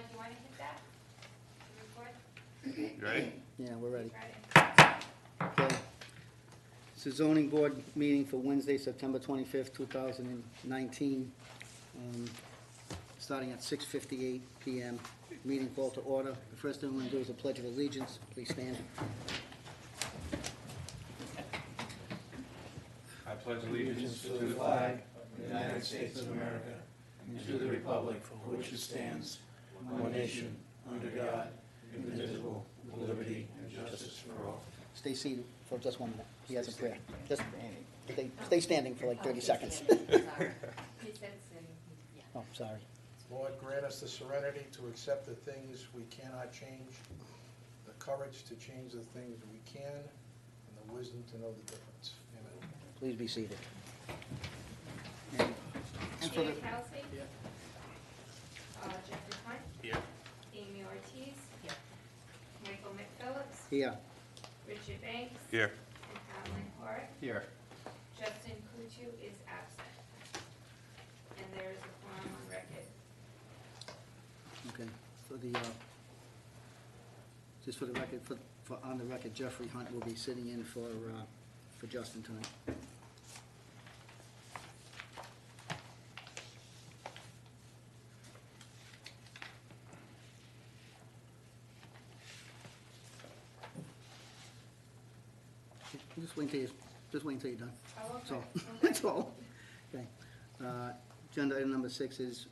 do you want to hit that? To record? You ready? Yeah, we're ready. Ready. Okay. It's a zoning board meeting for Wednesday, September 25th, 2019, starting at 6:58 PM. Meeting called to order. The first thing we're going to do is a pledge of allegiance. Please stand. I pledge allegiance to the flag of the United States of America and to the republic for which it stands, one nation, under God, indivisible, with liberty and justice for all. Stay seated for just 1 minute. He has a prayer. Just stay standing for like 30 seconds. He said sitting, yeah. Oh, sorry. Lord, grant us the serenity to accept the things we cannot change, the courage to change the things we can, and the wisdom to know the difference. Amen. Please be seated. And for the, Peter Kelsey? Yeah. Jeffrey Hunt? Here. Amy Ortiz? Yeah. Michael McPhillips? here. Richard Banks? Here. And Alan Hort? Here. Justin Kuchu is absent. And there is a quorum on record. Okay, for the, just for the record, for on the record, Jeffrey Hunt will be sitting in for Justin tonight. Just wait until you're done. Oh, That's okay. all. Okay. That's all. Okay. Agenda item number 6 is,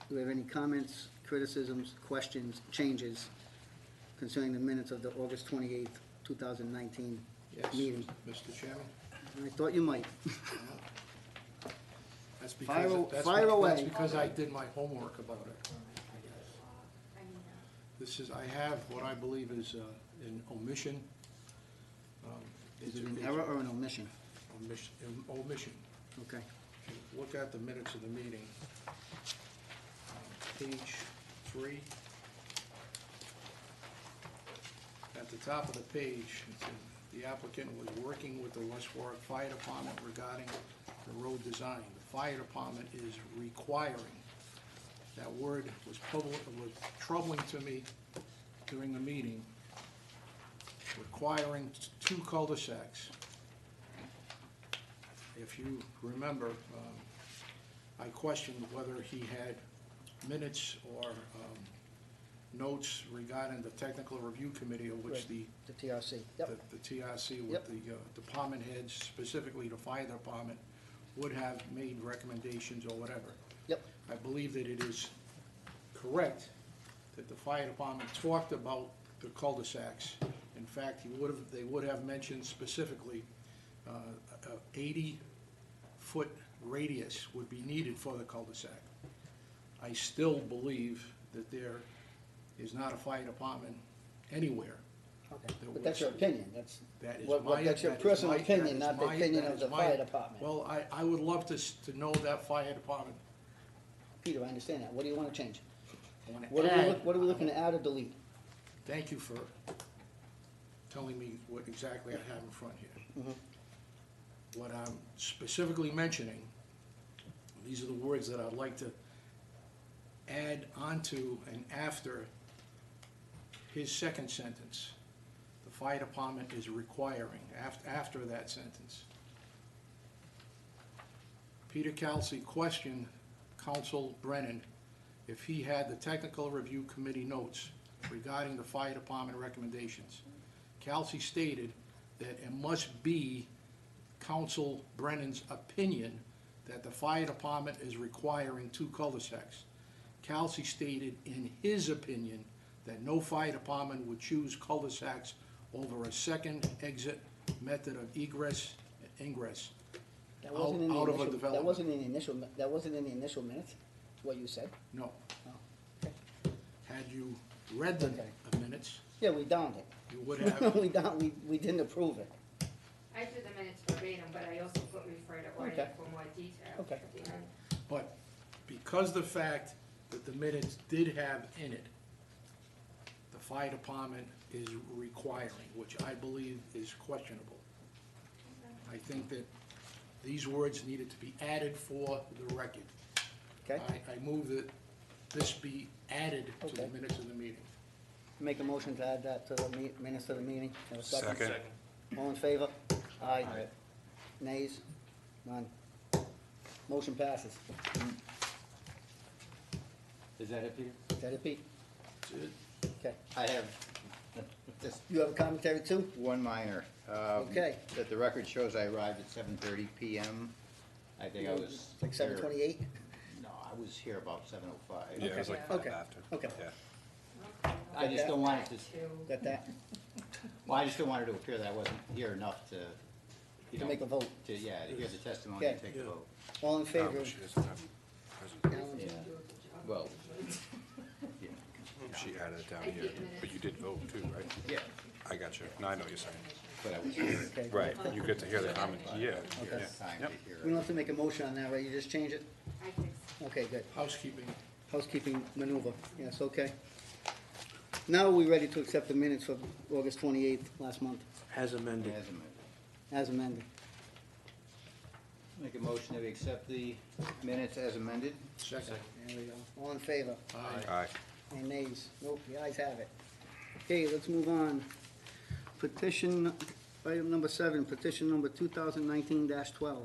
do we have any comments, criticisms, questions, changes concerning the minutes of the August 28th, 2019 Yes, meeting? Mr. Chairman? I thought you might. That's Fire that's away. because I did my homework about it. I mean, This is, I have what I believe is an omission. Is it an error or an omission? Omission. Okay. Look at the minutes of the meeting. Page 3. At the top of the page, it says, the applicant was working with the West Warwick Fire Department regarding the road design. The fire department is requiring. That word was troubling to me during the meeting. Requiring 2 cul-de-sacs. If you remember, I questioned whether he had minutes or notes regarding the technical review committee of which Right. The TRC. Yep. the TRC with Yep. the department heads, specifically the fire department, would have made recommendations or whatever. Yep. I believe that it is correct that the fire department talked about the cul-de-sacs. In fact, they would have mentioned specifically a 80-foot radius would be needed for the cul-de-sac. I still believe that there is not a fire department anywhere. Okay. But that's your opinion. That's That is that's your that is personal my- opinion, that is not the my- opinion that of is the my- fire department. Well, I would love to know that fire department. Peter, I understand that. What do you want to change? I wanna What add- are we looking to add or delete? Thank you for telling me what exactly I have in front here. Mhm. What I'm specifically mentioning, these are the words that I'd like to add onto and after his second sentence. The fire department is requiring, after that sentence. Peter Kelsey questioned Council Brennan if he had the technical review committee notes regarding the fire department recommendations. Kelsey stated that it must be Council Brennan's opinion that the fire department is requiring 2 cul-de-sacs. Kelsey stated in his opinion that no fire department would choose cul-de-sacs over a second exit method of egress and ingress That wasn't in the out of a initial, development. that wasn't in the initial minutes, what you said? No. Oh, okay. Had you read the Okay. minutes, Yeah, we downed it. you would have, We didn't approve it. I did the minutes verbatim, but I also put refer to order Okay. for more detail Okay. at the end. but because the fact that the minutes did have in it, the fire department is requiring, which I believe is questionable. I think that these words needed to be added for the record. Okay? I move that this be added to the Okay. minutes of the meeting. Make a motion to add that to the minutes of the meeting. Have a second? Second. All in favor? Aye. Nays? None. Motion passes. Is that it, Peter? Is that it, Pete? That's it. Okay. I have just You have a commentary too? one minor. Okay. That the record shows I arrived at 7:30 PM. I think I was. Like here- 7:28? No, I was here about 7:05. Yeah, it was like Okay. after. Okay. Yeah. I just don't want it to, Got that? well, I just don't want it to appear that I wasn't here enough to, you To know. make a vote. To, yeah, to hear the testimony Okay. and take the vote. All in favor? No, she doesn't have present. Alan? Yeah, well, yeah, She added it down here, but you did vote too, right? yeah, I got you. Now I know what you're saying. but I was here. Okay. Right, you get to hear the comment, yeah. Okay. yeah. Time Yep. to hear We don't it. have to make a motion on that, right? You just change it? I think Okay, good. Housekeeping. Housekeeping maneuver, yes, okay. Now we're ready to accept the minutes for August 28th, last month, As amended. As amended. as amended. Make a motion that we accept the minutes as amended. Second. There we go. All in favor? Aye. Aye. Any nays? Nope, the ayes have it. Okay, let's move on. Petition, item number 7, petition number 2019-12.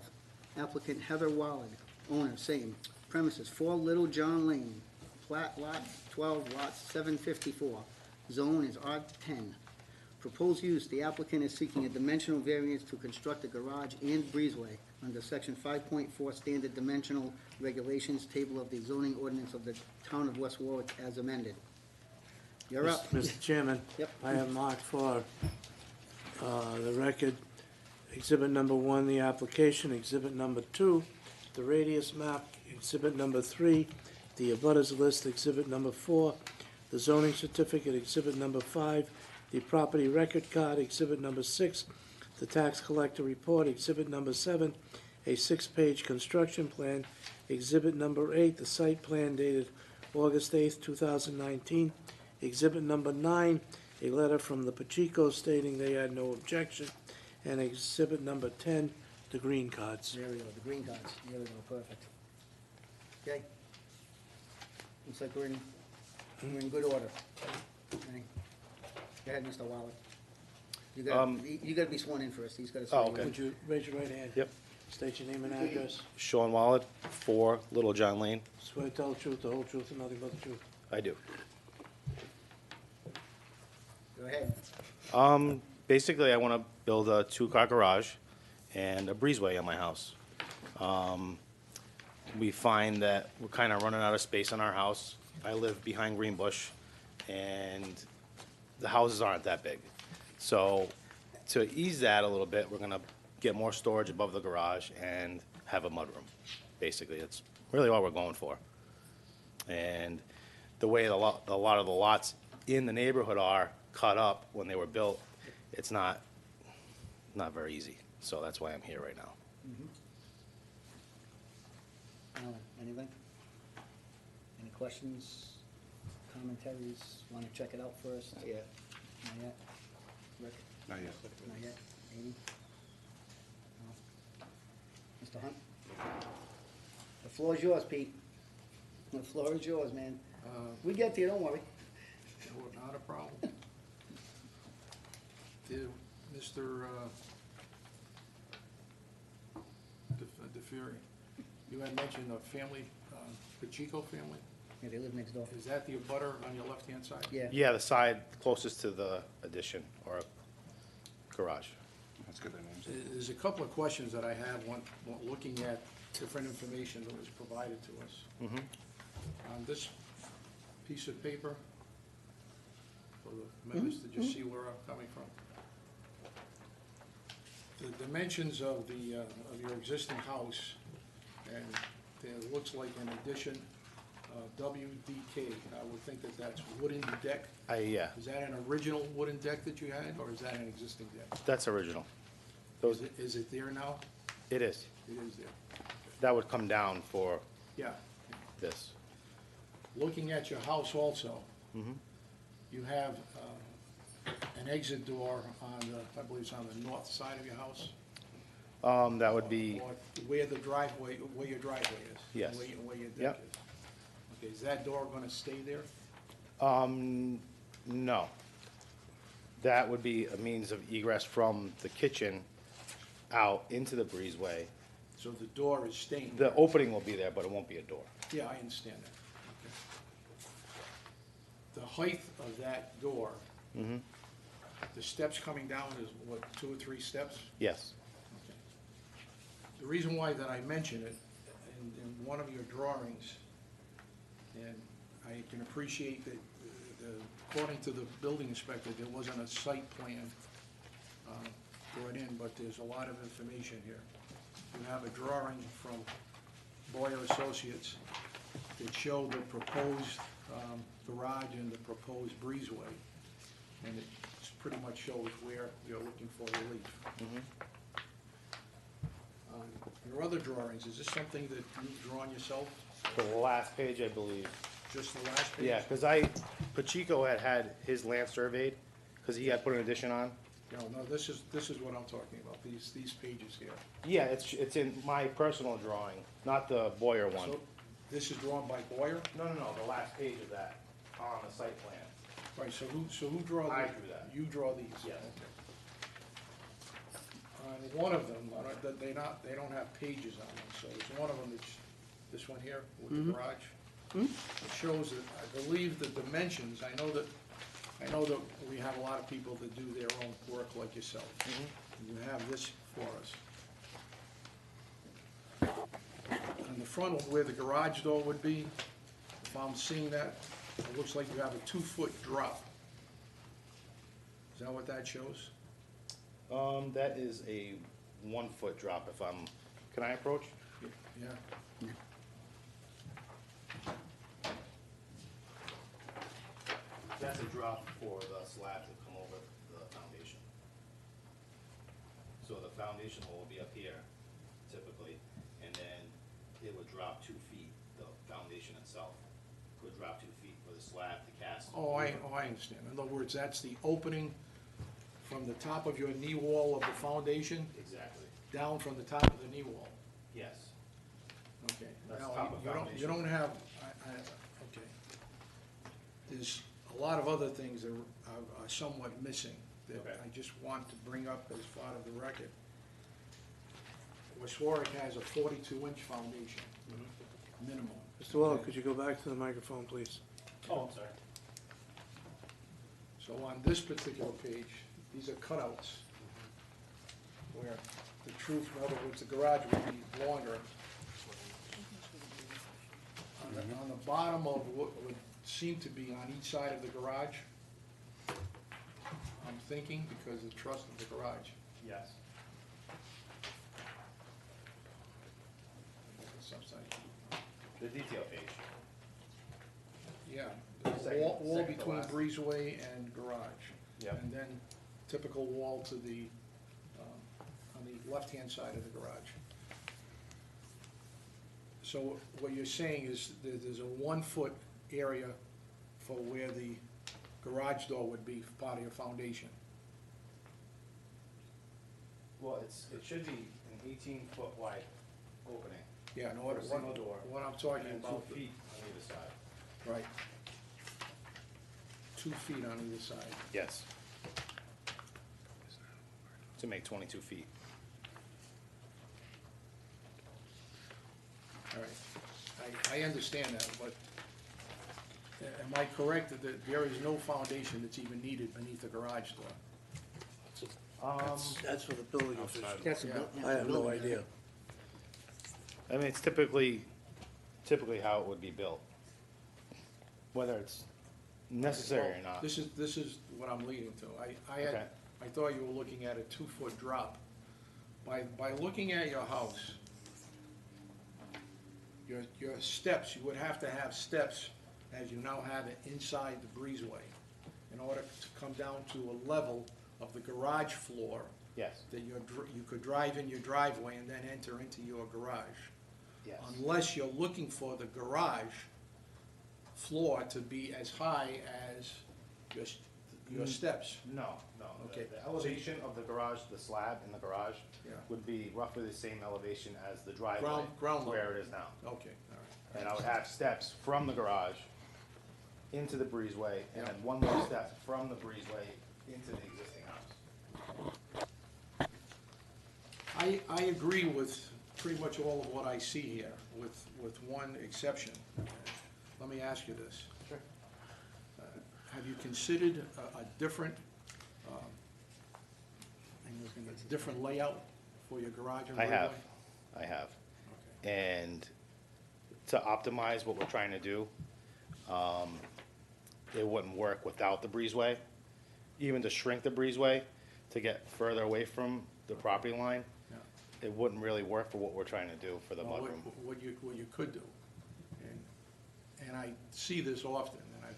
Applicant Heather Wallard, owner, same, premises 4 Little John Lane, plat lot 12, lot 754. Zone is R10. Proposed use, the applicant is seeking a dimensional variance to construct a garage and breezeway under section 5.4 standard dimensional regulations, table of the zoning ordinance of the town of West Warwick as amended. You're up. Mr. Chairman. Yep. I have marked for the record, exhibit number 1, the application, exhibit number 2, the radius map, exhibit number 3, the abutters list, exhibit number 4, the zoning certificate, exhibit number 5, the property record card, exhibit number 6, the tax collector report, exhibit number 7, a 6-page construction plan, exhibit number 8, the site plan dated August 8th, 2019, exhibit number 9, a letter from the Pacheco stating they had no objection, and exhibit number 10, the green cards. There we go, the green cards. There we go, perfect. Okay. Looks like we're in good order. Okay. Go ahead, Mr. Waller. You gotta be sworn in first. He's gotta swear you in. okay. Would you raise your right hand? Yep. State your name and address. Sean Wallard, 4 Little John Lane. Swear to tell the truth, the whole truth, and nothing but the truth. I do. Go ahead. Basically, I want to build a 2-car garage and a breezeway on my house. We find that we're kind of running out of space in our house. I live behind Greenbush, and the houses aren't that big. So to ease that a little bit, we're going to get more storage above the garage and have a mudroom. Basically, that's really all we're going for. And the way a lot of the lots in the neighborhood are cut up when they were built, it's not very easy. So that's why I'm here right now. Alan, anything? Any questions, commentaries? Want to check it out first? Not yet. Not yet? Rick? Not yet. Not yet? Amy? No? Mr. Hunt? The floor is yours, Pete. The floor is yours, man. We get to you, don't worry. Not a problem. Mr. DeFury, you had mentioned a family, Pacheco family. Yeah, they live next door. Is that the abutter on your left-hand side? Yeah. Yeah, the side closest to the addition or garage. That's good, their names. There's a couple of questions that I have when looking at different information that was provided to us. On this piece of paper, for the members to just see where I'm coming from. The dimensions of your existing house, and it looks like an addition, WDK. I would think that that's wooden deck. Yeah, Is that an original wooden deck that you had, or is that an existing deck? that's original. Those, Is it there now? it is. It is there. That would come down for Yeah. this. Looking at your house also, you have an exit door on the, I believe it's on the north side of your house? That would be, Or where the driveway, where your driveway is? Yes. Where your deck Yep. is? Is that door gonna stay there? No. That would be a means of egress from the kitchen out into the breezeway. So the door is staying The there? opening will be there, but it won't be a door. Yeah, I understand that. Okay. The height of that door, the steps coming down is what, 2 or 3 steps? Yes. Okay. The reason why that I mention it, in one of your drawings, and I can appreciate that, according to the building inspector, there wasn't a site plan brought in, but there's a lot of information here. You have a drawing from Boyer Associates that show the proposed garage and the proposed breezeway, and it pretty much shows where you're looking for relief. Your other drawings, is this something that you've drawn yourself, The last page, I believe. just the last page? Yeah, because Pacheco had his land surveyed, because he had put an addition on. No, this is what I'm talking about, these pages here. Yeah, it's in my personal drawing, not the Boyer one. So, this is drawn by Boyer? No, the last page of that, on the site plan. Right, so who draw these? I drew that. You draw these? Yes. Okay. On one of them, they don't have pages on them, so it's one of them, it's this one here with the garage. It shows that, I believe the dimensions, I know that we have a lot of people that do their own work like yourself. You have this for us. On the front of where the garage door would be, if I'm seeing that, it looks like you have a 2-foot drop. Is that what that shows? That is a 1-foot drop if I'm, can I approach? Yeah. That's a drop for the slab to come over the foundation. So the foundation hole will be up here typically, and then it would drop 2 feet, the foundation itself would drop 2 feet for the slab to cast. I understand. In other words, that's the opening from the top of your knee wall of the foundation, Exactly, down from the top of the knee wall. yes. Okay. That's Now, top of you foundation. don't have, okay. There's a lot of other things that are somewhat missing that Okay. I just want to bring up as part of the record. Westwarwick has a 42-inch foundation, minimum. Mr. Waller, could you go back to the microphone, please? Oh, I'm sorry. So on this particular page, these are cutouts where the truth, in other words, the garage would be longer. On the bottom of what would seem to be on each side of the garage, I'm thinking, because of the truss of the garage. Yes. It's upside. The detail page. Yeah, Second- wall second to between last. breezeway and garage. Yep. And then typical wall to the, on the left-hand side of the garage. So what you're saying is that there's a 1-foot area for where the garage door would be part of your foundation. Well, it should be an 18-foot wide opening. Yeah, in For order, a single door. what I'm talking And about. 2 feet on either side. Right. 2 feet on either side. Yes. To make 22 feet. All right, I understand that, but am I correct that there is no foundation that's even needed beneath the garage door? That's for the building official. That's a Yeah. buil- that's I a have no building, idea. I mean, it's typically how it would be built. Whether it's necessary or not. This is what I'm leading to. Okay. I thought you were looking at a 2-foot drop. By looking at your house, your steps, you would have to have steps as you now have it inside the breezeway in order to come down to a level of the garage floor Yes, that you could drive in your driveway and then enter into your garage. yes. Unless you're looking for the garage floor to be as high as your steps. No. Okay. The elevation of the garage, the slab in the garage, Yeah. would be roughly the same elevation as the driveway. Ground level. Where it is now. Okay, all right. And I would have steps from the garage into the breezeway, and then one more step from the breezeway into the existing house. I agree with pretty much all of what I see here, with one exception. Let me ask you this. Sure. Have you considered a different, different layout for your garage and I breezeway? have. Okay. And to optimize what we're trying to do, it wouldn't work without the breezeway. Even to shrink the breezeway, to get further away from the property line, Yeah. it wouldn't really work for what we're trying to do for the Well, mudroom. what you could do, and I see this often, and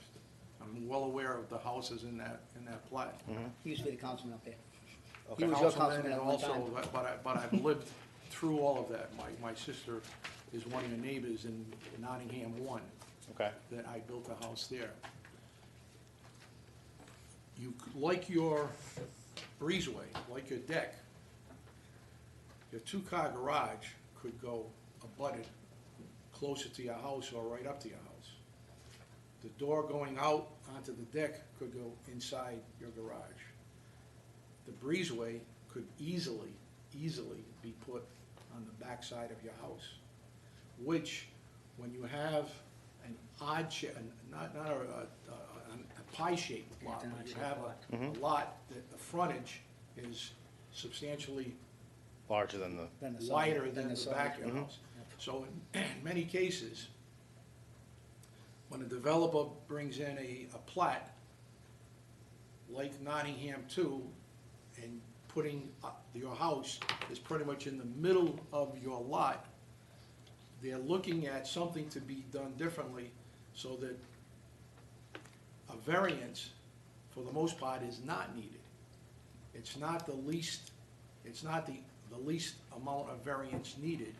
I'm well aware of the houses in that plat. He used to be the councilman up there. Okay. He was your Councilman, councilman and at one also, time. but I've lived through all of that. My sister is one of your neighbors in Nottingham 1, Okay, that I built a house there. Like your breezeway, like your deck, your two-car garage could go abutted closer to your house or right up to your house. The door going out onto the deck could go inside your garage. The breezeway could easily be put on the back side of your house, which, when you have an odd shape, not a pie-shaped lot, It's an but you odd-shaped have lot. a lot that the frontage is substantially larger than the, Then the side- wider then than the side. back of your house. So in many cases, when a developer brings in a plat, like Nottingham 2, and putting your house is pretty much in the middle of your lot, they're looking at something to be done differently so that a variance, for the most part, is not needed. It's not the least amount of variance needed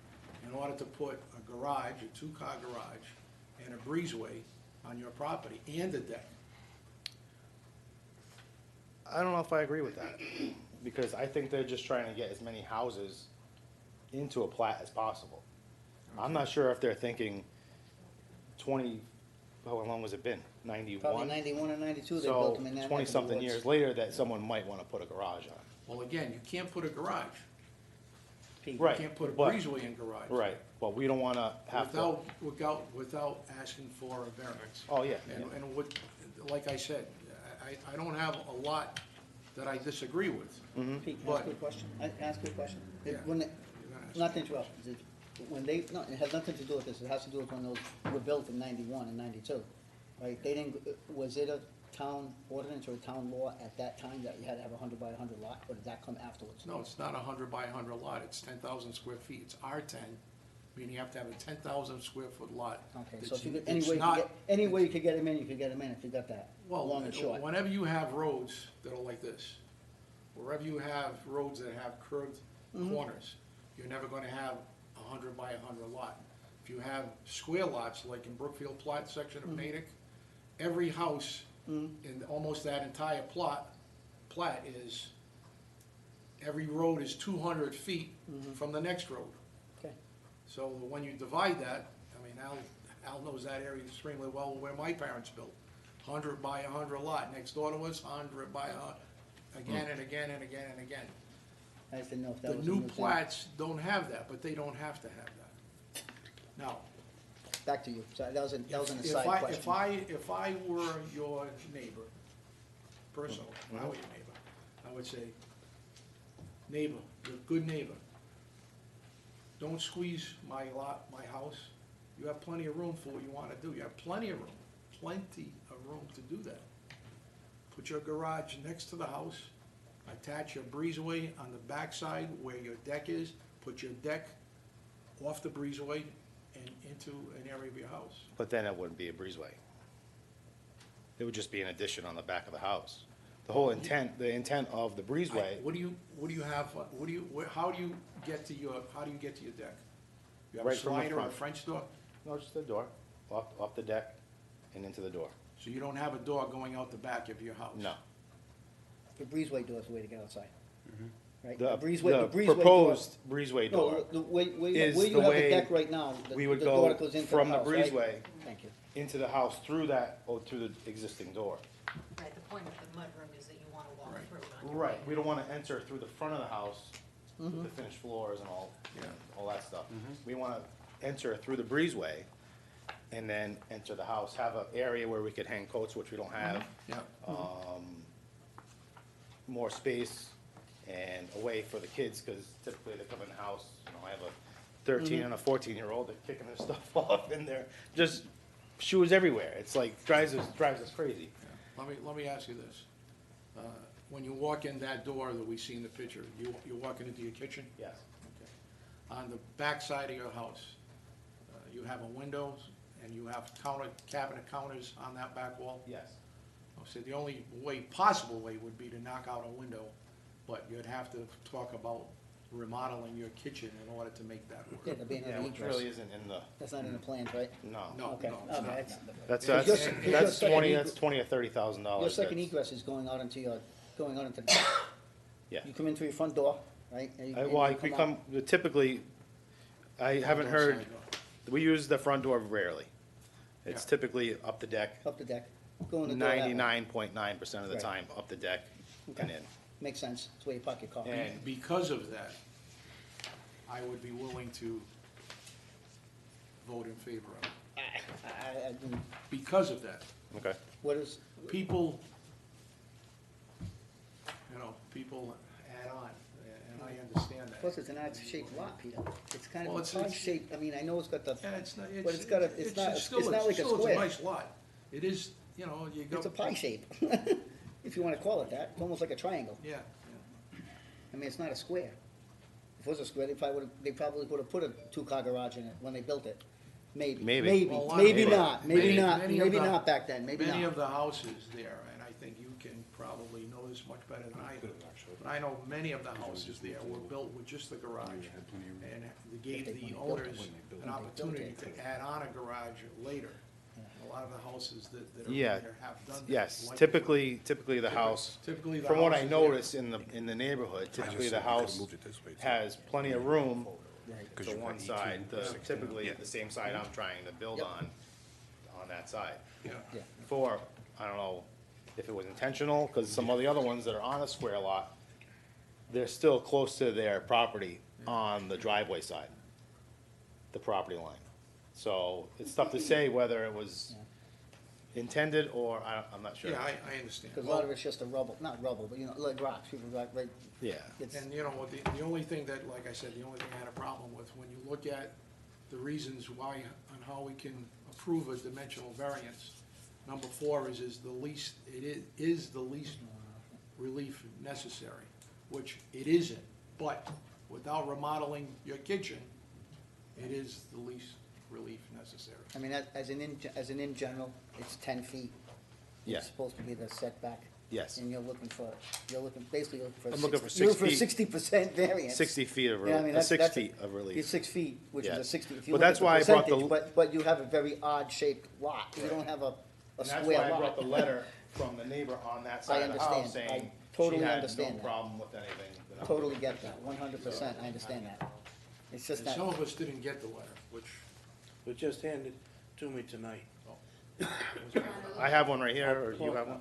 in order to put a garage, a two-car garage, and a breezeway on your property, and a deck. I don't know if I agree with that, because I think they're just trying to get as many houses into a plat as possible. I'm not sure if they're thinking 20, how long has it been? 91? Probably 91 or 92, they built them in that neck of the So 20-something woods. years later that someone might want to put a garage on. Well, again, you can't put a garage. Pete, Right. You can't put a but- breezeway in garage. Right, but we don't want to have to, Without asking for a variance. oh, yeah. And what, like I said, I don't have a lot that I disagree with. Pete, can I ask But- you a question? Ask you a question. Yeah. When they- You're gonna ask- Not to interrupt, when they, no, it has nothing to do with this, it has to do with when those were built in 91 and 92, right? They didn't, was it a town ordinance or a town law at that time that you had to have a 100 by 100 lot, or did that come afterwards? No, it's not a 100 by 100 lot, it's 10,000 square feet, it's R10, meaning you have to have a 10,000 square foot lot. Okay, so if you It's- could, any it's way you not- could get, any way you could get them in, you could get them in if you got that, Well, long and short. whenever you have roads that are like this, wherever you have roads that have curved Mm-hmm. corners, you're never gonna have a 100 by 100 lot. If you have square lots, like in Brookfield Plat section Mm-hmm. of Natick, every house in almost that entire plat is, every road is 200 feet from the next road. Okay, So when you divide that, I mean, Al knows that area extremely well where my parents built. 100 by 100 lot, next door to us, 100 by 100, again and again and again and again. I just didn't know if that The was a new new thing. plats don't have that, but they don't have to have that. Now, Back to you, so that was an if aside question. if I were your neighbor, personally, if I were your neighbor, I would say, neighbor, you're a good neighbor. Don't squeeze my lot, my house. You have plenty of room for what you wanna do. You have plenty of room to do that. Put your garage next to the house, attach your breezeway on the backside where your deck is, put your deck off the breezeway and into an area of your house. But then it wouldn't be a breezeway. It would just be an addition on the back of the house. The whole intent, the intent of the breezeway, What do you have, how do you get to your deck? You have a Right from the slider or a front. French door? no, just the door, off the deck and into the door. So you don't have a door going out the back of your house? No, The breezeway door is the way to get outside. right? The breezeway door. proposed breezeway No, door the way is where you the have way the deck right now, we would the door go that goes into from the house, right? breezeway Thank you. into the house through that, or through the existing door. Right, the point of the mudroom is that you wanna walk Right. through it on your Right, way. we don't wanna enter through the front of the house, Mm-hmm. with the finished floors and all, Yeah. all that stuff. We wanna enter through the breezeway and then enter the house, have an area where we could hang coats, which we don't have. Yeah, More space and away for the kids, cause typically they come in the house, you know, I have a 13 and a 14-year-old, they're kicking their stuff off and they're just shoes everywhere. It's like, drives us crazy. yeah. Let me ask you this. When you walk in that door that we see in the picture, you're walking into your kitchen? Yes, Okay. On the back side of your house, you have a window and you have cabinet counters on that back wall? yes. So the only possible way would be to knock out a window, but you'd have to talk about remodeling your kitchen in order to make that Yeah, work. there'd be Yeah, another which egress. really isn't in the, That's not in the plans, right? no. No, Okay, no, okay, it's not. that's, That's Your second that's egress- 20 or $30,000. your second That's- egress is going out into the back. Yeah. You come in through your front door, right? and you- and Well, you we out. come, typically, I haven't Front door, heard, side door. we use the front door rarely. It's Yeah. typically up the deck, Up the deck, go in the door that way. 99.9% of the Right. time, up the deck and Okay. in. Makes sense, it's where you park your car. And Because of that, I would be willing to vote in favor of it. I do- Because of that, Okay, What is, people, people add on, and I understand that. plus it's an odd shaped lot, Peter. It's kind Well, of it's- a pie it's- shaped, I mean, I know it's got the, Yeah, it's not, But it's got a- it's not still like a still square. a nice lot. It is, you go. it's a pie shape. If you wanna call it that, it's almost like a triangle. Yeah, I mean, it's not a square. If it was a square, they probably would've put a two-car garage in it when they built it. Maybe. Maybe. Maybe, Well, a lot maybe of- not, maybe many- not, many of maybe the- not back then, maybe Many not. of the houses there, and I think you can probably know this much better than I do, but I know many of the houses there were built with just the garage. And they gave When they the built it. owners When an they opportunity built it. to add on a garage later. A lot of the houses that are Yeah. there have done that. yes, like- typically the house, Typically, the from what I houses there- notice in the neighborhood, typically the house moved it this way, too. has plenty of room Right. Cause to you one had 18, side, the, 16, typically yeah. the same side I'm trying to build Yep. on that side. Yeah. Yeah, For, I don't know if it was intentional, cause some of the other ones that are on a square lot, they're still close to their property on the driveway side, the property line. So it's tough to say whether it was intended or, I'm not sure. Yeah, I understand. cause a lot of it's just a rubble, not rubble, but like rocks, people rock, right, Yeah, it's, And, the only thing that, like I said, the only thing I had a problem with, when you look at the reasons why, on how we can approve a dimensional variance, number 4 is the least, is the least relief necessary, which it isn't, but without remodeling your kitchen, it is the least relief necessary. I mean, as an in general, it's 10 feet. Yeah. It's supposed to be the setback. Yes. And basically looking for. I'm looking for you're 6 feet. 60% variance. 60 feet of, Yeah, I mean, that's 6 that's feet of relief. You're 6 feet, which is Yeah. a 60, if you But look at that's the why I brought the- percentage, but you have a very odd shaped lot. You don't have a And that's square why I lot. brought the letter from the neighbor on that side of the house understand. I saying she totally had no understand that. problem with anything. that I'm Totally doing. get that, 100%, I understand that. It's just And that, some of us didn't get the letter, which, But just hand it to me tonight. I have one right here, or you have one?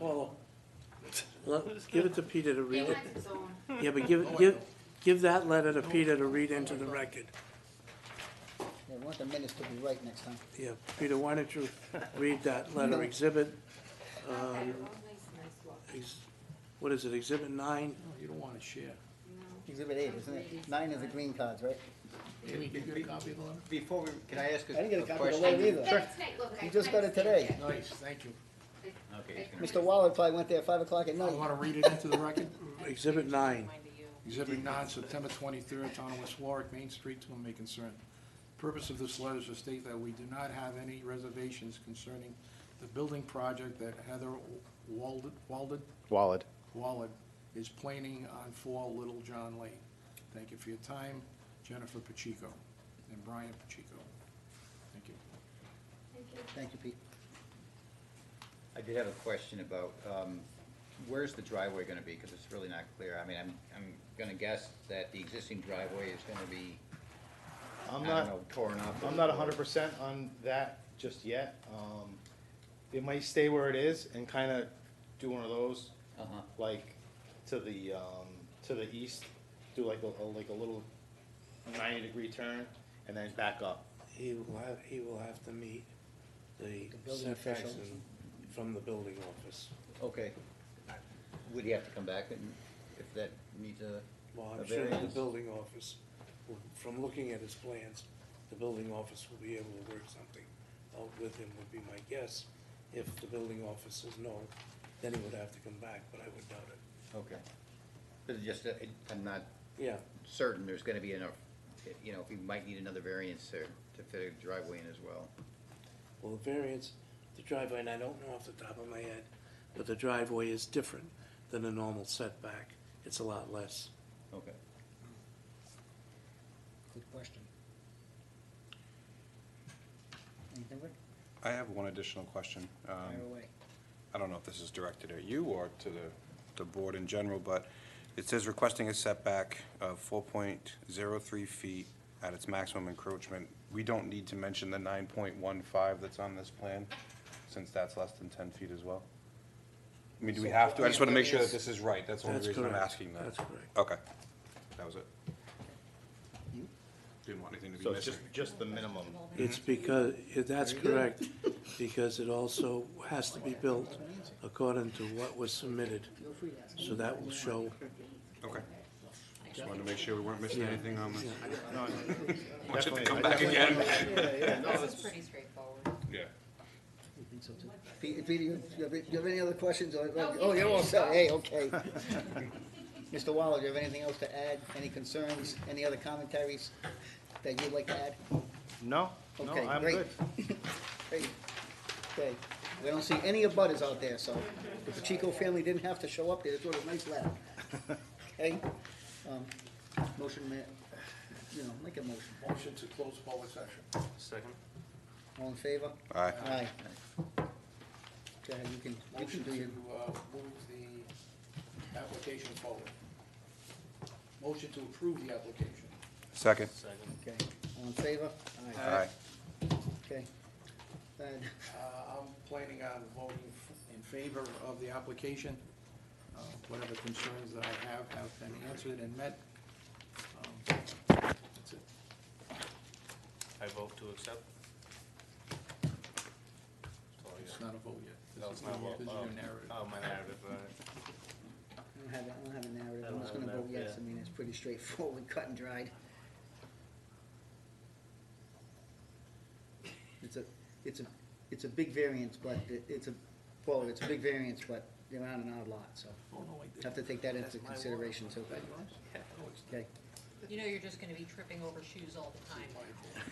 Well, give it to Peter to He read it. has his own. Yeah, but Oh, I know. give that letter to Peter to read into the record. yeah, we want the minutes to be right next time. Yeah, Peter, why don't you read that letter, exhibit, All nice look. what is it, exhibit 9? no, you don't wanna share. Exhibit 8, isn't it? 9 is the green cards, right? Amy, you get a copy of the letter? Before we, can I ask a I didn't get a a copy of the question? letter either. Thanks, Nick. Look, You I just got it today. stamped Nice, thank you. Okay, it's Mr. Waller probably went there at 5 o'clock at I night. wanna read it into the record. Exhibit 9. Exhibit 9, September 23rd, Town of West Warwick, Main Street, to whom it may concern. Purpose of this letter is to state that we do not have any reservations concerning the building project that Heather Wallet. Walled is planning on 4 Little John Lane. Thank you for your time, Jennifer Pacheco and Brian Pacheco. Thank you. Thank you, Pete. I did have a question about, where's the driveway gonna be? Because it's really not clear. I mean, I'm gonna guess that the existing driveway is gonna be, I I'm don't not, know, torn up. I'm not 100% on that just yet. It might stay where it is and kind of do one of those, Uh-huh. like to the east, do like a little 90-degree turn and then back up. He will have to meet the building setbacks official. from the building office. Okay. Would he have to come back and, if that needs a Well, a I'm sure the variance? building office, from looking at his plans, the building office will be able to work something out with him, would be my guess. If the building office says no, then he would have to come back, but I would doubt it. Okay. But it's just, I'm not Yeah, certain there's gonna be enough, you know, if he might need another variance there to fit a driveway in as well. well, the variance, the driveway, and I don't know off the top of my head, but the driveway is different than a normal setback. It's a lot less. Okay. Good question. Anything, Rick? I have one additional question. Fire away. I don't know if this is directed at you or to the board in general, but it says requesting a setback of 4.03 feet at its maximum encroachment. We don't need to mention the 9.15 that's on this plan, since that's less than 10 feet as well? I mean, do we have to? I just want to make sure that this is right. That's the only That's reason I'm correct. asking that. That's correct. Okay. That was it. You? Didn't want anything to be So it's missing. just the minimum. It's because, that's correct, because it also has to be built according to what was submitted. So that will show, Okay. Just wanted to make sure we weren't missing anything on this. No, Want it to definitely. come back again? This is pretty straightforward. Yeah. You think so too? Peter, you have any other questions? Oh, you're all set, hey, okay. Mr. Waller, do you have anything else to add? Any concerns, any other commentaries that you'd like to add? No, no, Okay, I'm great. good. Great. Okay, we don't see any abutters out there, so if the Chico family didn't have to show up there, it's sort of a nice laugh. Okay? Motion, make a motion. Motion to close public session. second, All in favor? Aye. Aye. Go ahead, you can Motion do to your, move the application forward. Motion to approve the application. Second. okay, all in favor? Aye. Okay. And I'm planning on voting in favor of the application. Whatever concerns that I have been answered and met. That's it. I vote to accept. It's not a vote yet. No, This it's is not a vote. This is your narrative. Oh, my narrative, I don't have a narrative, I I'm don't just have gonna a vote narrative, yes, I mean, it's pretty straightforward, cut and dried. It's a big variance, but it's a big variance, but they're on an odd lot, so Oh, no, I didn't. have to take that into consideration too. Okay, You know you're just gonna be tripping over shoes all the time.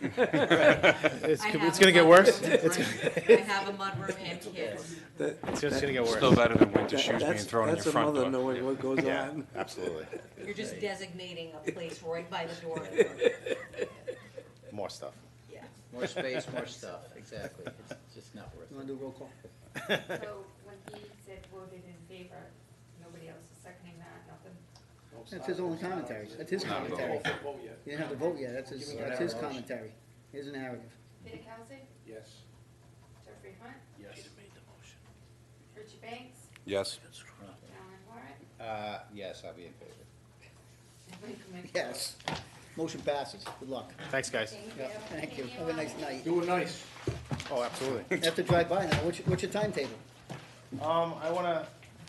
It's, I have it's gonna a get mudroom. worse. I have a mudroom and kids. It's just gonna get worse. Still better than winter shoes being thrown in your front that's a mother door. knowing what goes Yeah, on. absolutely. You're just designating a place right by the door. More stuff. Yeah. More space, more stuff, exactly. It's just not worth you it. wanna do roll call? So when he said voted in favor, nobody else is seconding that, nothing? That's his only commentary, that's his Not a vote. commentary. Vote yet. You didn't have to vote yet, that's his commentary, his narrative. Peter Kelsey, Yes. Jeffrey Hunt, Yes. Richie Banks, Yes. Alan Warren, Yes, I'll be in favor. and Mike Michael. Yes, motion passes, good luck. Thanks, guys. Yeah, thank you, have a nice night. Do it nice. Oh, absolutely. You have to drive by now, what's your timetable? I wanna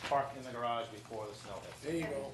park in the garage before the snow hits. There you go.